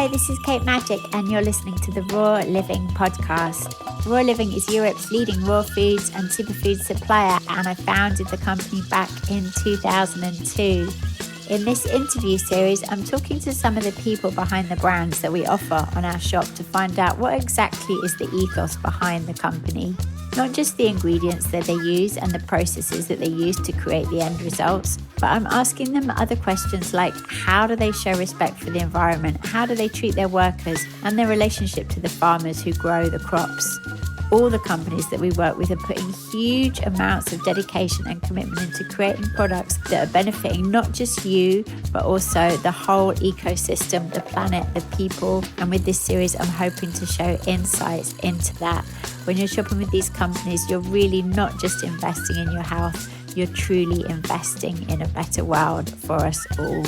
Hi, this is Kate Magic, and you're listening to the Raw Living podcast. Raw Living is Europe's leading raw foods and superfood supplier, and I founded the company back in 2002. In this interview series, I'm talking to some of the people behind the brands that we offer on our shop to find out what exactly is the ethos behind the company. Not just the ingredients that they use and the processes that they use to create the end results, but I'm asking them other questions like how do they show respect for the environment? How do they treat their workers and their relationship to the farmers who grow the crops? All the companies that we work with are putting huge amounts of dedication and commitment into creating products that are benefiting not just you, but also the whole ecosystem, the planet, the people. And with this series, I'm hoping to show insights into that. When you're shopping with these companies, you're really not just investing in your health, you're truly investing in a better world for us all.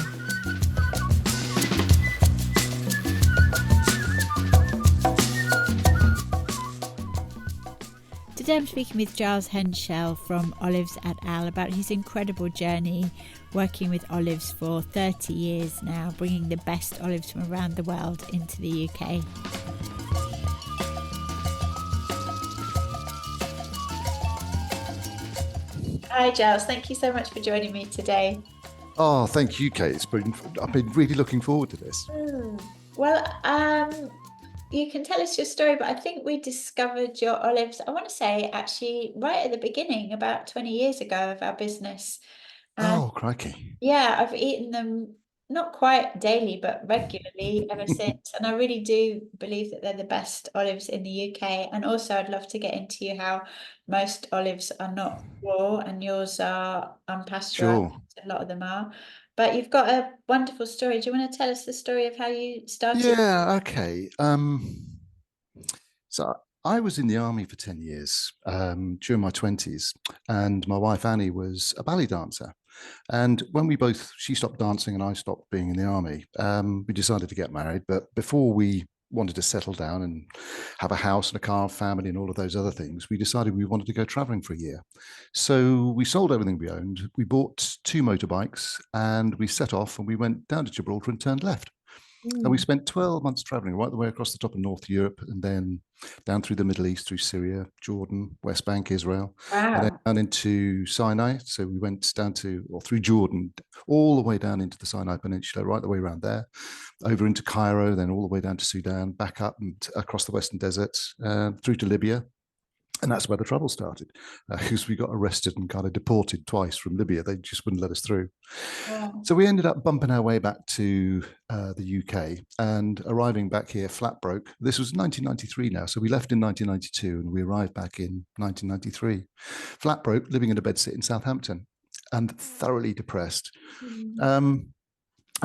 Today I'm speaking with Giles Henschel from Olives et al. About his incredible journey working with olives for 30 years now, bringing the best olives from around the world into the UK. Hi Giles, thank you so much for joining me today. Oh, thank you, Kate. I've been really looking forward to this. Well, you can tell us your story, but I think we discovered your olives, I want to say actually right at the beginning, about 20 years ago of our business. And Oh, crikey. yeah, I've eaten them not quite daily, but regularly ever since. And I really do believe that they're the best olives in the UK. And also, I'd love to get into how most olives are not raw and yours are unpasteurized. Sure. A lot of them are. But you've got a wonderful story. Do you want to tell us the story of how you started? Yeah, okay. So I was in the army for 10 years during my 20s, and my wife Annie was a ballet dancer. And when she stopped dancing and I stopped being in the army, we decided to get married. But before we wanted to settle down and have a house and a car, family, and all of those other things, we decided we wanted to go traveling for a year. So we sold everything we owned. We bought 2 motorbikes and we set off and we went down to Gibraltar and turned left. And we spent 12 months traveling right the way across the top of North Europe and then down through the Middle East, through Syria, Jordan, West Bank, Israel, and then Wow. down into Sinai. So we went down to, or through Jordan, all the way down into the Sinai Peninsula, right the way around there, over into Cairo, then all the way down to Sudan, back up and across the Western Desert, through to Libya. And that's where the trouble started, because we got arrested and kind of deported twice from Libya. They just wouldn't let us through. Wow. So we ended up bumping our way back to the UK and arriving back here flat broke. This was 1993 now. So we left in 1992 and we arrived back in 1993. Flat broke, living in a bedsit in Southampton and thoroughly depressed. And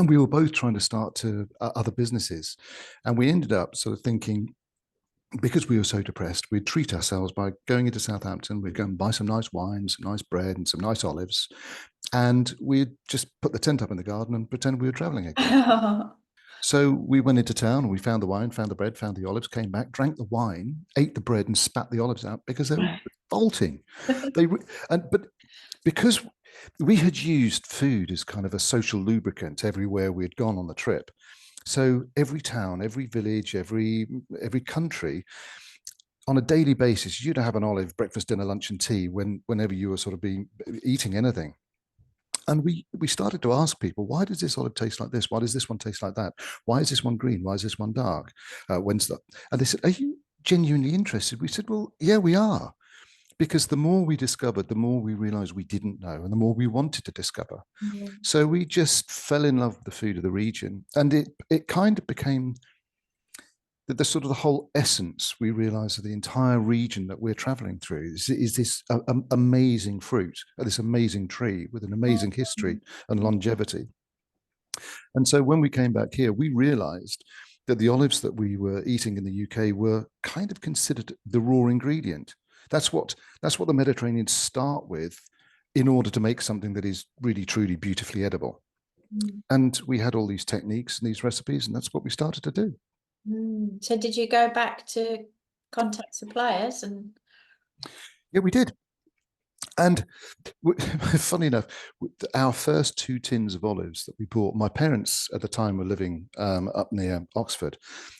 we were both trying to start other businesses. And we ended up sort of thinking, because we were so depressed, we'd treat ourselves by going into Southampton. We'd go and buy some nice wine, some nice bread, and some nice olives. And we'd just put the tent up in the garden and pretend we were traveling again. So we went into town and we found the wine, found the bread, found the olives, came back, drank the wine, ate the bread, and spat the olives out because they were revolting. But because we had used food as kind of a social lubricant everywhere we had gone on the trip. So every town, every village, every country, on a daily basis, you'd have an olive, breakfast, dinner, lunch, and tea whenever you were sort of eating anything. And we started to ask people, why does this olive taste like this? Why does this one taste like that? Why is this one green? Why is this one dark? When's that? And they said, are you genuinely interested? We said, well, yeah, we are. Because the more we discovered, the more we realized we didn't know, and the more we wanted to discover. So we just fell in love with the food of the region, and it kind of became the sort of the whole essence. We realized of the entire region that we're traveling through is this amazing fruit, this amazing tree with an amazing history and longevity. And so when we came back here, we realized that the olives that we were eating in the UK were kind of considered the raw ingredient. That's what the Mediterraneans start with in order to make something that is really, truly, beautifully edible. And we had all these techniques and these recipes, and that's what we started to do. So did you go back to contact suppliers and? Yeah, we did. And funny enough, our first 2 tins of olives that we bought, my parents at the time were living up near Oxford,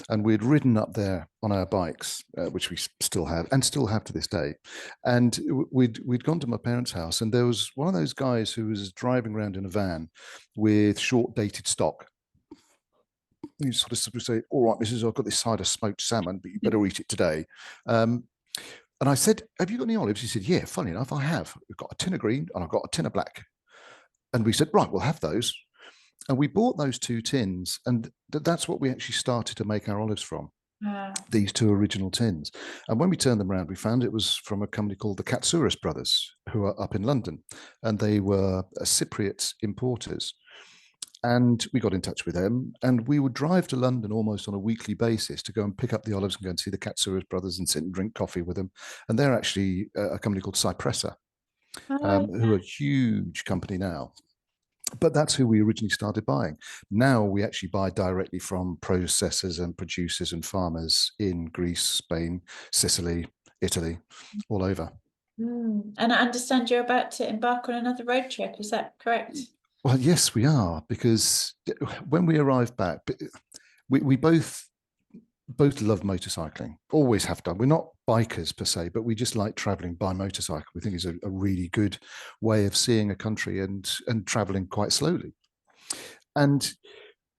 and we'd ridden up there on our bikes, which we still have and still have to this day. And we'd gone to my parents' house, and there was one of those guys who was driving around in a van with short dated stock. You sort of say, "All right, Mrs. I've got this side of smoked salmon, but you better eat it today." Um, and I said, "Have you got any olives?" He said, "Yeah, funny enough, I have. We've got a tin of green and I've got a tin of black." And we said, "Right, we'll have those." And we bought those 2 tins, and that's what we actually started to make our olives from. These 2 original tins. And when we turned them around, we found it was from a company called the Katsouris brothers, who are up in London, and they were Cypriot importers. And we got in touch with them, and we would drive to London almost on a weekly basis to go and pick up the olives and go and see the Katsouris brothers and sit and drink coffee with them. And they're actually a company called Cypressa, Oh, who are a huge company now. But that's who we originally started buying. Now we actually buy directly from processors and producers and farmers in Greece, Spain, Sicily, Italy, all over. And I understand you're about to embark on another road trip. Is that correct? Well, yes, we are, because when we arrived back, we both love motorcycling, always have done. We're not bikers per se, but we just like traveling by motorcycle. We think it's a really good way of seeing a country and traveling quite slowly. And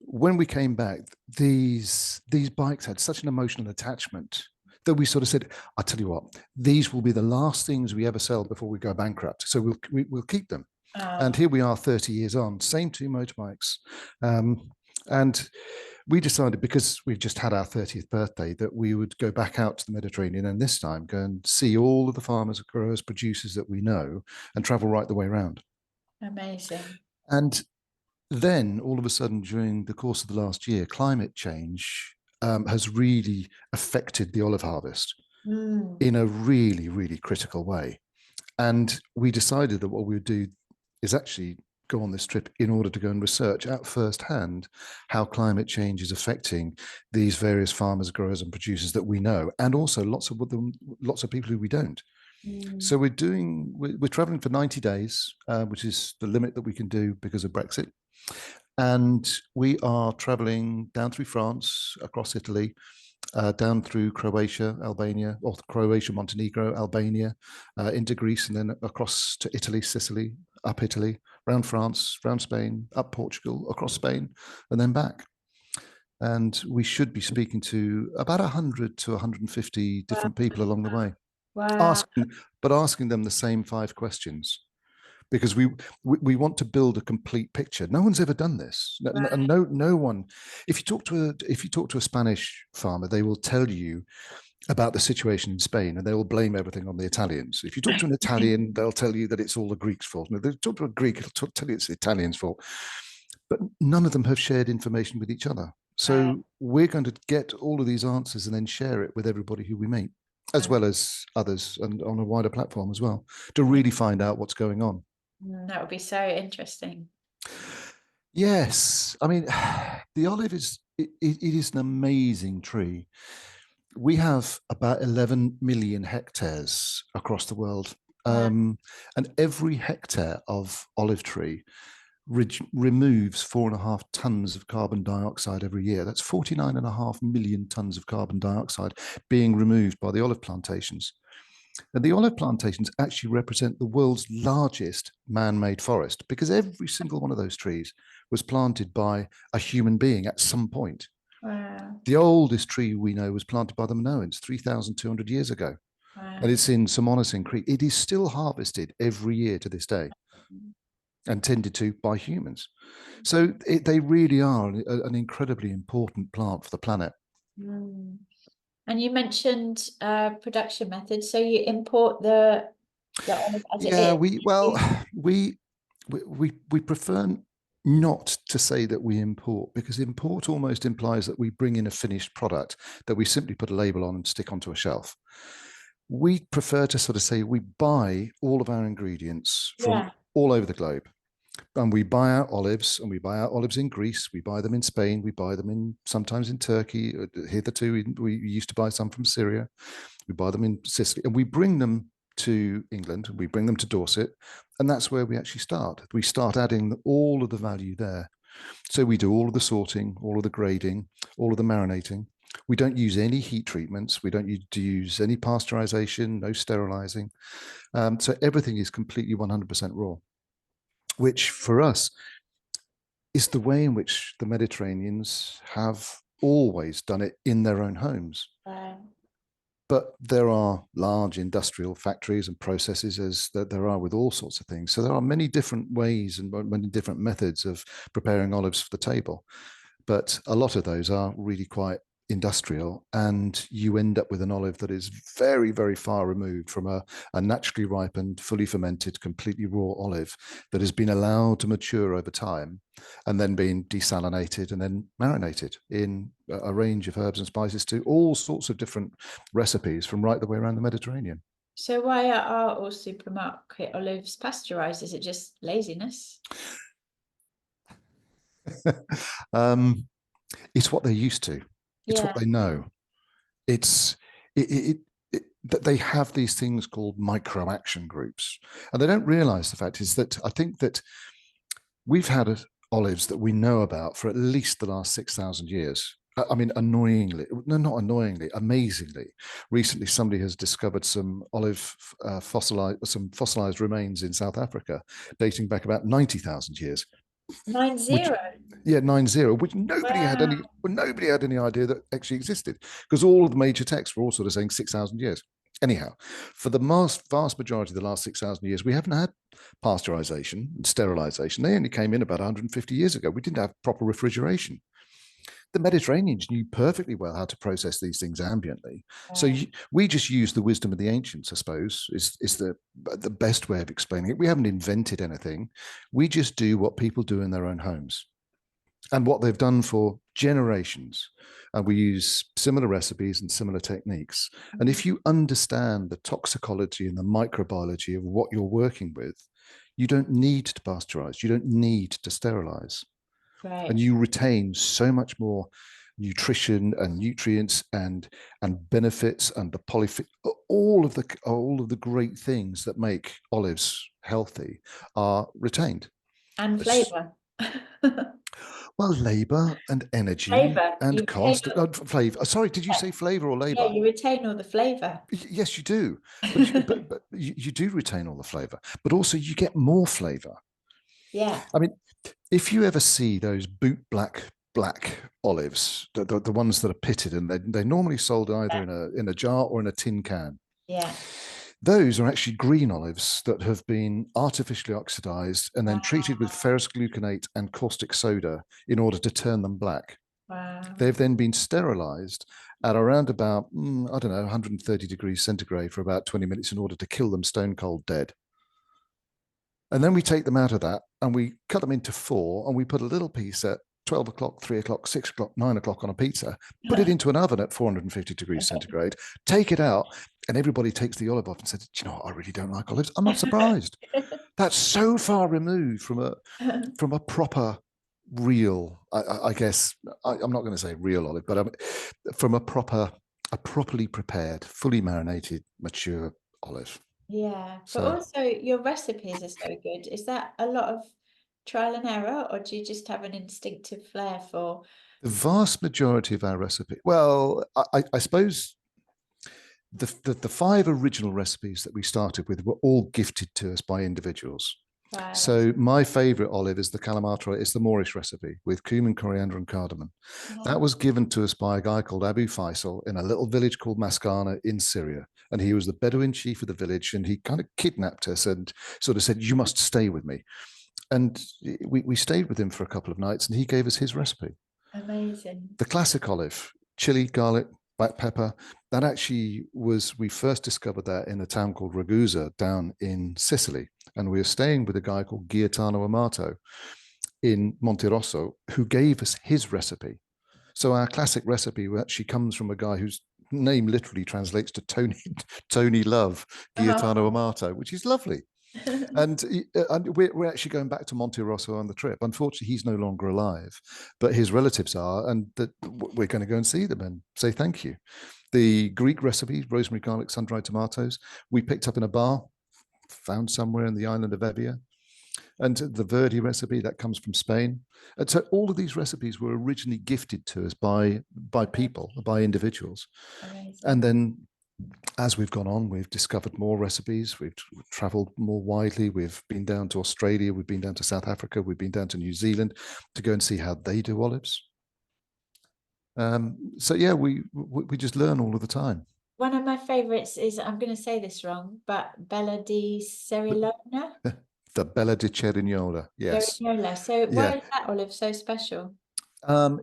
when we came back, these bikes had such an emotional attachment that we sort of said, "I'll tell you what, these will be the last things we ever sell before we go bankrupt. So we'll keep them." And here we are 30 years on, same 2 motorbikes. And we decided, because we've just had our 30th birthday, that we would go back out to the Mediterranean, and this time go and see all of the farmers, growers, producers that we know, and travel right the way around. Amazing. And then all of a sudden, during the course of the last year, climate change has really affected the olive harvest in a really, really critical way. And we decided that what we would do is actually go on this trip in order to go and research out firsthand how climate change is affecting these various farmers, growers, and producers that we know, and also lots of people who we don't. So we're traveling for 90 days, which is the limit that we can do because of Brexit. And we are traveling down through France, across Italy, down through Croatia, Albania, or Croatia, Montenegro, Albania, into Greece, and then across to Italy, Sicily, up Italy, around France, around Spain, up Portugal, across Spain, and then back. And we should be speaking to about 100 to 150 different people along the way, Wow. asking them the same 5 questions, because we want to build a complete picture. No one's ever done this, and no one. If you talk to a Spanish farmer, they will tell you about the situation in Spain, and they will blame everything on the Italians. If you talk to an Italian, they'll tell you that it's all the Greeks' fault. And if they talk to a Greek, they'll tell you it's the Italians' fault. But none of them have shared information with each other. So we're going to get all of these answers and then share it with everybody who we meet, as well as others, and on a wider platform as well, to really find out what's going on. That would be so interesting. Yes, I mean, the olive it is an amazing tree. We have about 11 million hectares across the world. And every hectare of olive tree removes 4.5 tons of carbon dioxide every year. That's 49.5 million tons of carbon dioxide being removed by the olive plantations. And the olive plantations actually represent the world's largest man-made forest, because every single one of those trees was planted by a human being at some point. Wow. The oldest tree we know was planted by the Minoans 3,200 years ago. Wow. And it's in Somonasin Creek. It is still harvested every year to this day and tended to by humans. So they really are an incredibly important plant for the planet. And you mentioned production methods. So you import the olive as it is. We prefer not to say that we import, because import almost implies that we bring in a finished product that we simply put a label on and stick onto a shelf. We prefer to sort of say we buy all of our ingredients from all over the globe. And we buy our olives, and we buy our olives in Greece, we buy them in Spain, we buy them sometimes in Turkey. Hitherto, we used to buy some from Syria. We buy them in Sicily, and we bring them to England, we bring them to Dorset, and that's where we actually start. We start adding all of the value there. So we do all of the sorting, all of the grading, all of the marinating. We don't use any heat treatments. We don't use any pasteurization, no sterilizing. So everything is completely 100% raw, which for us is the way in which the Mediterraneans have always done it in their own homes. Right. But there are large industrial factories and processes, as there are with all sorts of things. So there are many different ways and many different methods of preparing olives for the table. But a lot of those are really quite industrial, and you end up with an olive that is very, very far removed from a naturally ripened, fully fermented, completely raw olive that has been allowed to mature over time and then been desalinated and then marinated in a range of herbs and spices to all sorts of different recipes from right the way around the Mediterranean. So why are all supermarket olives pasteurized? Is it just laziness? It's what they're used to. It's Yeah. what they know. It's that they have these things called micro action groups, and they don't realize the fact is that I think that we've had olives that we know about for at least the last 6,000 years. I mean, annoyingly, no, not annoyingly, amazingly. Recently, somebody has discovered some olive some fossilized remains in South Africa, dating back about 90,000 years. Nine Which, zero. yeah, 90, which Wow. nobody had any idea that actually existed, because all of the major texts were all sort of saying 6,000 years. Anyhow, for the vast majority of the last 6,000 years, we haven't had pasteurization and sterilization. They only came in about 150 years ago. We didn't have proper refrigeration. The Mediterraneans knew perfectly well how to process these things ambiently. So Right. we just use the wisdom of the ancients, I suppose, is the best way of explaining it. We haven't invented anything. We just do what people do in their own homes and what they've done for generations. And we use similar recipes and similar techniques. And if you understand the toxicology and the microbiology of what you're working with, you don't need to pasteurize, you don't need to sterilize, and Right. you retain so much more nutrition and nutrients and benefits and the polyphenol, all of the great things that make olives healthy are retained. And It's, flavor. well, labor and energy Flavor. You and retain cost, all, flavor. Sorry, did you yeah, say flavor or yeah, labor? you retain all the flavor. Yes, you do, but you do retain all the flavor, but also you get more flavor. Yeah. I mean, if you ever see those boot black olives, the ones that are pitted, and they're normally sold either Yeah. in a jar or in a tin can. Yeah. Those are actually green olives that have been artificially oxidized and then treated with Wow. ferrous gluconate and caustic soda in order to turn them black. Wow. They've then been sterilized at around about, I don't know, 130 degrees centigrade for about 20 minutes in order to kill them stone cold dead. And then we take them out of that and we cut them into four, and we put a little piece at 12 o'clock, 3 o'clock, 6 o'clock, 9 o'clock on a pizza, put it into an oven at 450 degrees centigrade, take it out, and everybody takes the olive off and says, "Do you know what? I really don't like olives." I'm not surprised. That's so far removed from a proper, real, I guess, I'm not going to say real olive, but from a properly prepared, fully marinated, mature olive. Yeah. But So also your recipes are so good. Is that a lot of trial and error, or do you just have an instinctive flair for? the vast majority of our recipe, well, I suppose the five original recipes that we started with were all gifted to us by individuals. Right. So my favorite olive is the calamatra. It's the Moorish recipe with cumin, coriander, and cardamom. That Oh, was given to us by a guy called Abu Faisal in a little village called Mascana in Syria. And he was the Bedouin chief of the village, and he kind of kidnapped us and sort of said, "You must stay with me." And we stayed with him for a couple of nights, and he gave us his recipe. amazing. The classic olive, chili, garlic, black pepper. That actually was, we first discovered that in a town called Ragusa down in Sicily. And we were staying with a guy called Gaetano Amato in Monterosso, who gave us his recipe. So our classic recipe actually comes from a guy whose name literally translates to Tony Love, Gaetano Oh. Amato, which is lovely. And we're actually going back to Monte Rosso on the trip. Unfortunately, he's no longer alive, but his relatives are, and that we're going to go and see them and say thank you. The Greek recipe, rosemary, garlic, sun-dried tomatoes, we picked up in a bar, found somewhere in the island of Evia. And the Verdi recipe that comes from Spain. And so all of these recipes were originally gifted to us by people, by individuals. Amazing. And then as we've gone on, we've discovered more recipes. We've traveled more widely. We've been down to Australia. We've been down to South Africa. We've been down to New Zealand to go and see how they do olives. So yeah, we just learn all of the time. One of my favorites is, I'm going to say this wrong, but Bella di Cerillona. The Bella di Cerignola, yes. Cerignola. So Yeah. why is that olive so special?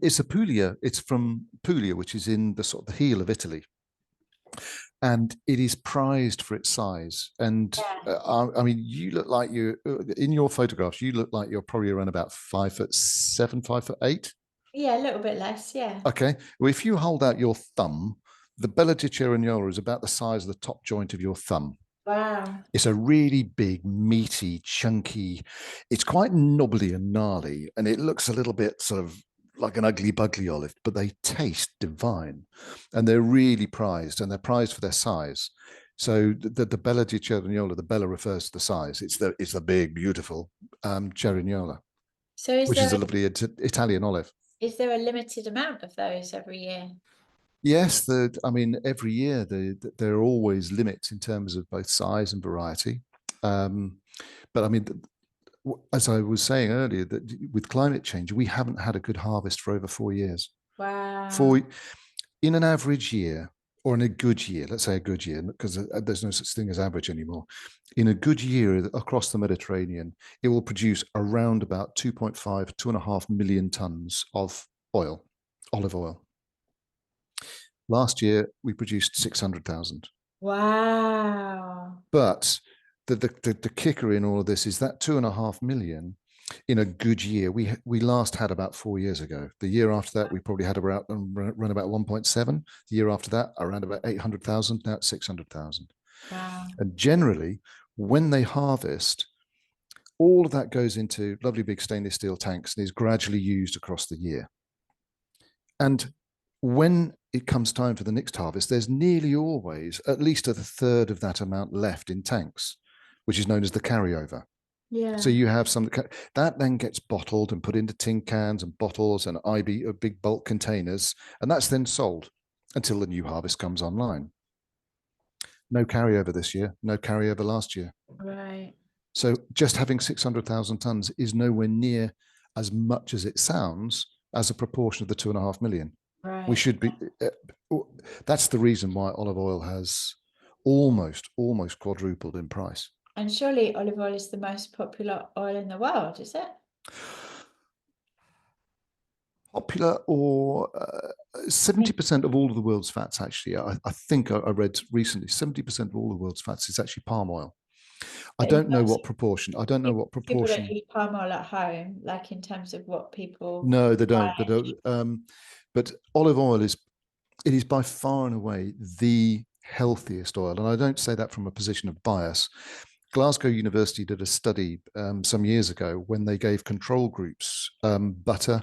It's a Puglia. It's from Puglia, which is in the sort of the heel of Italy. And it is prized for its size. And Yeah. I mean, you look like you, in your photographs, you look like you're probably around about 5'7", 5'8". Yeah, a little bit less. Yeah. Okay. Well, if you hold out your thumb, the Bella di Cerignola is about the size of the top joint of your thumb. Wow. It's a really big, meaty, chunky. It's quite knobbly and gnarly, and it looks a little bit sort of like an ugly, bugly olive, but they taste divine, and they're really prized, and they're prized for their size. So the Bella di Cerignola, the Bella refers to the size. It's the big, beautiful Cerignola, So which is a lovely Italian olive. is there a limited amount of those every year? Yes, I mean, every year there are always limits in terms of both size and variety. But I mean, as I was saying earlier, that with climate change, we haven't had a good harvest for over 4 years. Wow. In an average year, or in a good year, let's say a good year, because there's no such thing as average anymore. In a good year across the Mediterranean, it will produce around about 2.5, 2.5 million tons of oil, olive oil. Last year, we produced 600,000. Wow. But the kicker in all of this is that 2.5 million in a good year, we last had about 4 years ago. The year after that, we probably had around run about 1.7. The year after that, around about 800,000. Now it's 600,000. Wow. And generally, when they harvest, all of that goes into lovely big stainless steel tanks and is gradually used across the year. And when it comes time for the next harvest, there's nearly always at least a third of that amount left in tanks, which is known as the carryover. Yeah. So you have some that then gets bottled and put into tin cans and bottles and big bulk containers, and that's then sold until the new harvest comes online. No carryover this year, no carryover last year. Right. So just having 600,000 tons is nowhere near as much as it sounds as a proportion of the 2.5 million. Right. We should be. That's the reason why olive oil has almost quadrupled in price. And surely olive oil is the most popular oil in the world, is it? Popular, or 70% of all of the world's fats, actually. I think I read recently 70% of all the world's fats is actually palm oil. I don't know what proportion. I don't know what People don't proportion. use palm oil at home, like in terms of what people. No, they don't. They don't. But olive oil is by far and away the healthiest oil, and I don't say that from a position of bias. Glasgow University did a study some years ago when they gave control groups butter,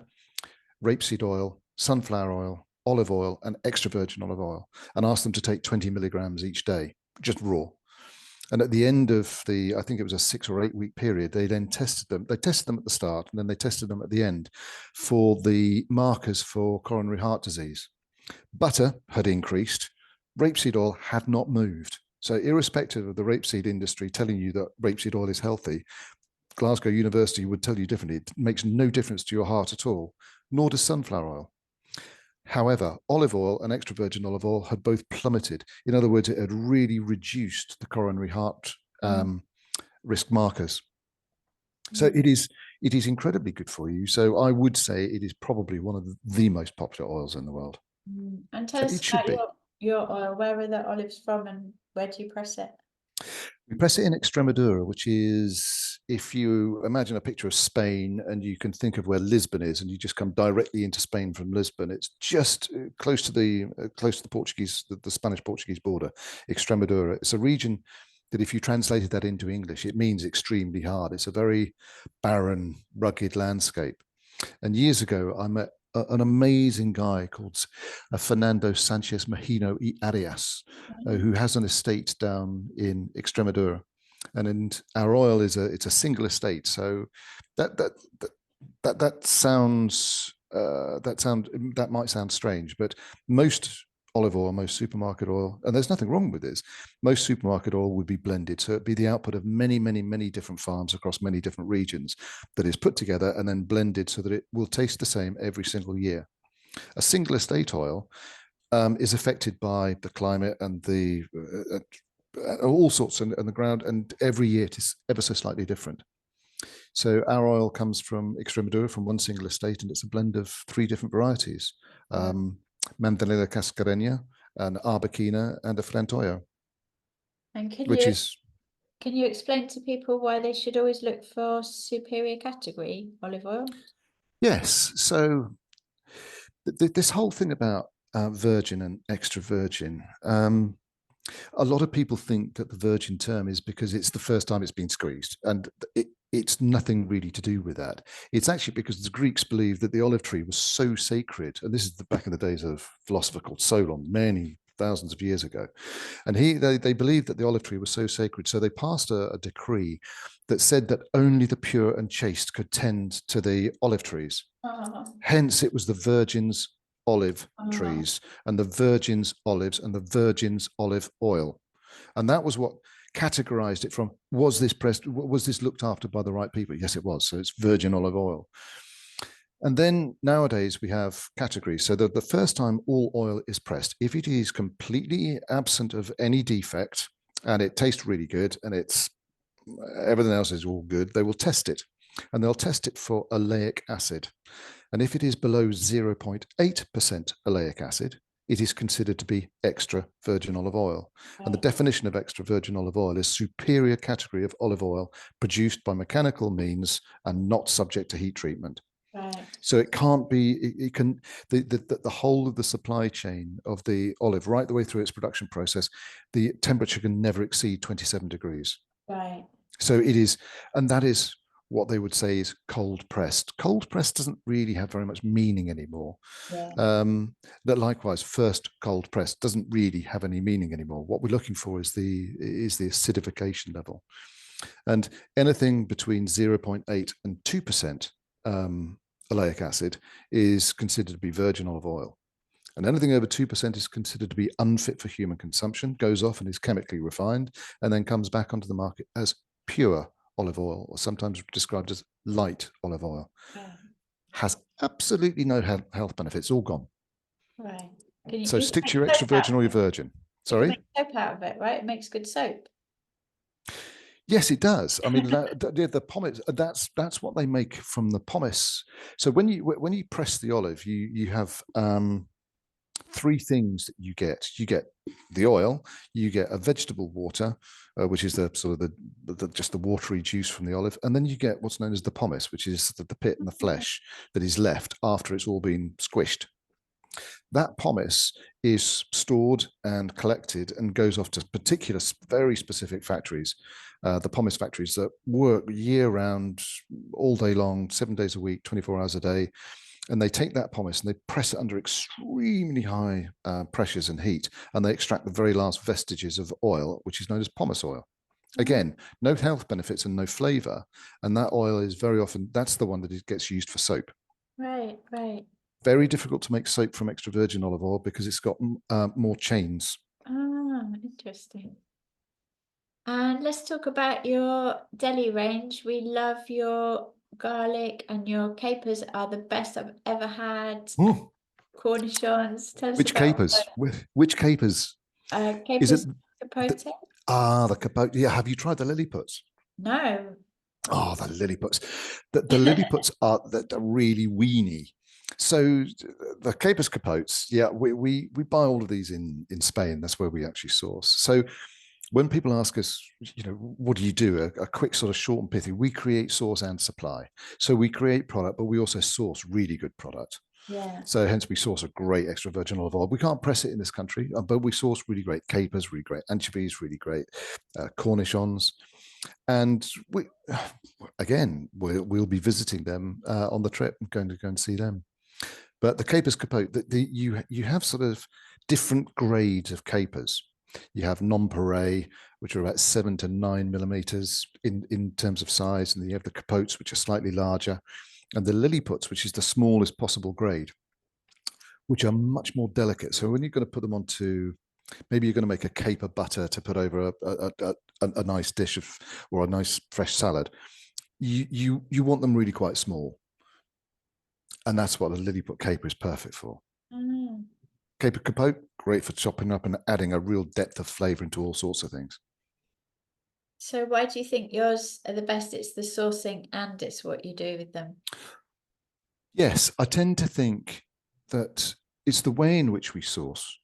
rapeseed oil, sunflower oil, olive oil, and extra virgin olive oil, and asked them to take 20 milligrams each day, just raw. And at the end of I think it was a 6 or 8 week period, they then tested them. They tested them at the start, and then they tested them at the end for the markers for coronary heart disease. Butter had increased, rapeseed oil had not moved. So irrespective of the rapeseed industry telling you that rapeseed oil is healthy, Glasgow University would tell you differently. It makes no difference to your heart at all, nor does sunflower oil. However, olive oil and extra virgin olive oil had both plummeted. In other words, it had really reduced the coronary heart risk markers. So it is incredibly good for you. So I would say it is probably one of the most popular oils in the world. And tell us about your oil. Where are the olives from, and where do you press it? We press it in Extremadura, which is, if you imagine a picture of Spain and you can think of where Lisbon is, and you just come directly into Spain from Lisbon, it's just close to the Portuguese, the Spanish-Portuguese border. Extremadura. It's a region that, if you translated that into English, it means extremely hard. It's a very barren, rugged landscape. And years ago, I met an amazing guy called Fernando Sanchez Mejino y Arias, who has an estate down in Extremadura. And our oil it's a single estate. So that that that sounds that might sound strange, but most olive oil, most supermarket oil, and there's nothing wrong with this. Most supermarket oil would be blended, so it'd be the output of many different farms across many different regions that is put together and then blended so that it will taste the same every single year. A single estate oil is affected by the climate and the all sorts and the ground, and every year it is ever so slightly different. So our oil comes from Extremadura, from one single estate, and it's a blend of three different varieties: Manzanilla Cascareña, an Arbequina, and a Flantoyo. And which is can you explain to people why they should always look for superior category olive oil? yes. So this whole thing about virgin and extra virgin. A lot of people think that the virgin term is because it's the first time it's been squeezed, and it's nothing really to do with that. It's actually because the Greeks believed that the olive tree was so sacred, and this is back in the days of a philosopher called Solon, many thousands of years ago. And they believed that the olive tree was so sacred, so they passed a decree that said that only the pure and chaste could tend to the olive trees. Hence, it was the virgin's olive trees and the virgin's olives and the virgin's olive oil. And that was what categorized it from, was this looked after by the right people? Yes, it was. So it's virgin olive oil. And then nowadays we have categories. So the first time all oil is pressed, if it is completely absent of any defect and it tastes really good and everything else is all good, they will test it. And they'll test it for oleic acid. And if it is below 0.8% oleic acid, it is considered to be extra virgin olive oil. Right. And the definition of extra virgin olive oil is superior category of olive oil produced by mechanical means and not subject to heat treatment. Right. So it can't be, it can, the whole of the supply chain of the olive, right the way through its production process, the temperature can never exceed 27 degrees. Right. So it is, and that is what they would say is cold pressed. Cold pressed doesn't really have very much meaning anymore. Yeah. That likewise, first cold pressed doesn't really have any meaning anymore. What we're looking for is the acidification level, and anything between 0.8 and 2% oleic acid is considered to be virgin olive oil. And anything over 2% is considered to be unfit for human consumption, goes off and is chemically refined, and then comes back onto the market as pure olive oil, or sometimes described as light olive oil. Right. Has absolutely no health benefits, all gone. Right. So stick to your extra virgin or your virgin. Sorry? You can make soap out of it, right? It makes good soap. Yes, it does. I mean, the pomace, that's what they make from the pomace. So when you press the olive, you have three things that you get. You get the oil, you get a vegetable water, which is the sort of just the watery juice from the olive, and then you get what's known as the pomace, which is the pit and the flesh that is left after it's all been squished. That pomace is stored and collected and goes off to particular, very specific factories, the pomace factories that work year round, all day long, 7 days a week, 24 hours a day. And they take that pomace and they press it under extremely high pressures and heat, and they extract the very last vestiges of oil, which is known as pomace oil. Again, no health benefits and no flavor. And that oil is very often, that's the one that gets used for soap. Right, right. Very difficult to make soap from extra virgin olive oil because it's got more chains. Ah, interesting. And let's talk about your deli range. We love your garlic, and your capers are the best I've ever had. Cornichons. Tell us which about capers? Which capers? Capers is it capote? The capote. Yeah, have you tried the lilliputs? No. Oh, the lilliputs. The lilliputs are really weeny. So the capers capotes, yeah, we buy all of these in Spain. That's where we actually source. So when people ask us, what do you do? A quick sort of short and pithy. We create, source, and supply. So we create product, but we also source really good product. Yeah. So hence we source a great extra virgin olive oil. We can't press it in this country, but we source really great capers, really great anchovies, really great cornichons. And we'll be visiting them on the trip. I'm going to go and see them. But the capers capote, you have sort of different grades of capers. You have nonpareil, which are about 7 to 9 millimeters in terms of size, and then you have the capotes, which are slightly larger, and the lilliputs, which is the smallest possible grade, which are much more delicate. So when you're going to put them onto, maybe you're going to make a caper butter to put over a nice dish of, or a nice fresh salad, you want them really quite small. And that's what a lilliput caper is perfect for. Mm. Caper capote, great for chopping up and adding a real depth of flavor into all sorts of things. So why do you think yours are the best? It's the sourcing and it's what you do with them. Yes, I tend to think that it's the way in which we source.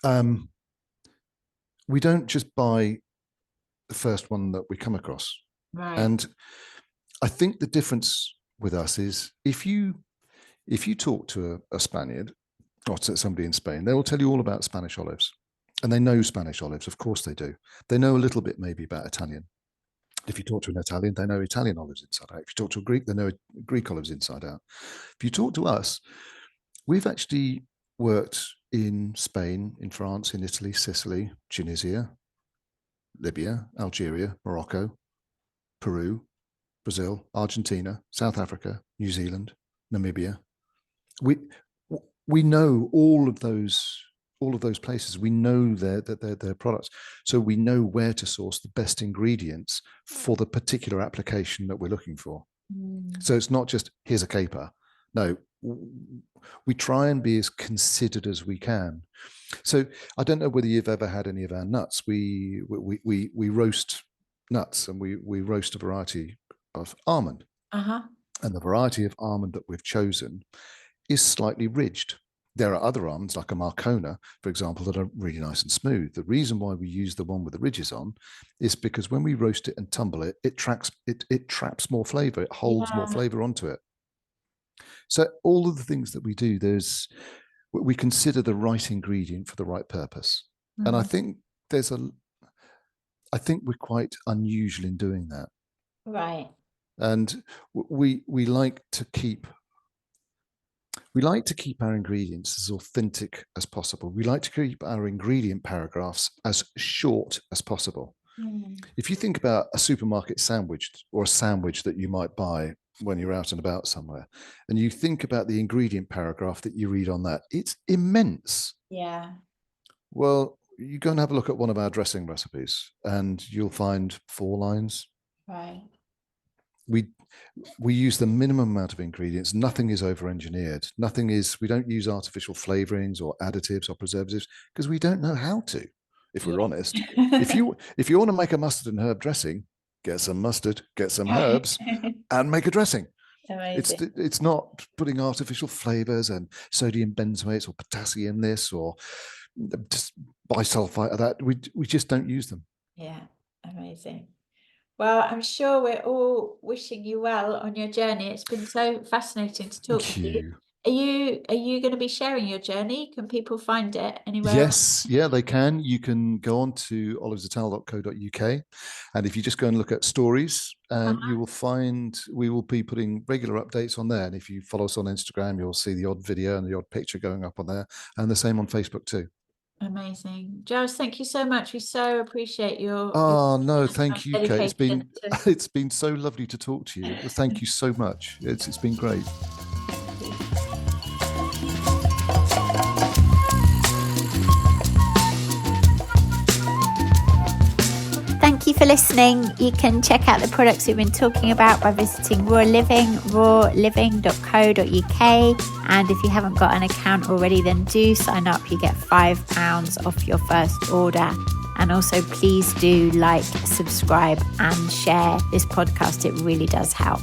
We don't just buy the first one that we come across. Right. And I think the difference with us is if you talk to a Spaniard or to somebody in Spain, they will tell you all about Spanish olives. And they know Spanish olives, of course they do. They know a little bit maybe about Italian. If you talk to an Italian, they know Italian olives inside out. If you talk to a Greek, they know Greek olives inside out. If you talk to us, we've actually worked in Spain, in France, in Italy, Sicily, Tunisia, Libya, Algeria, Morocco, Peru, Brazil, Argentina, South Africa, New Zealand, Namibia. We know all of those places. We know their products, so we know where to source the best ingredients for the particular application that we're looking for. So it's not just here's a caper. No, we try and be as considered as we can. So I don't know whether you've ever had any of our nuts. We roast nuts, and we roast a variety of almond. And the variety of almond that we've chosen is slightly ridged. There are other almonds, like a Marcona, for example, that are really nice and smooth. The reason why we use the one with the ridges on is because when we roast it and tumble it, it traps more flavor. It holds more flavor onto it. So all of the things that we do, we consider the right ingredient for the right purpose. And I think we're quite unusual in doing that. Right. And we like to keep our ingredients as authentic as possible. We like to keep our ingredient paragraphs as short as possible. If you think about a supermarket sandwich, or a sandwich that you might buy when you're out and about somewhere, and you think about the ingredient paragraph that you read on that, it's immense. Yeah. Well, you go and have a look at one of our dressing recipes and you'll find 4 lines. Right. We use the minimum amount of ingredients. Nothing is over-engineered. We don't use artificial flavorings or additives or preservatives because we don't know how to, if we're honest. If you want to make a mustard and herb dressing, get some mustard, get some herbs, and make a dressing. Amazing. It's not putting artificial flavors and sodium benzoates or potassium this or just bisulfite of that. We just don't use them. Yeah, amazing. Well, I'm sure we're all wishing you well on your journey. It's been so fascinating to talk to you. Are you going to be sharing your journey? Can people find it anywhere? Yes, yeah, they can. You can go on to olivesdetal.co.uk, and if you just go and look at stories, you will find we will be putting regular updates on there. And if you follow us on Instagram, you'll see the odd video and the odd picture going up on there, and the same on Facebook too. Amazing. Giles, thank you so much. We so appreciate your no, thank you, Kate. It's been so lovely to talk to you. Thank you so much. It's been great. Thank you for listening. You can check out the products we've been talking about by visiting Raw Living, rawliving.co.uk. And if you haven't got an account already, then do sign up. You get £5 off your first order. And also, please do like, subscribe, and share this podcast. It really does help.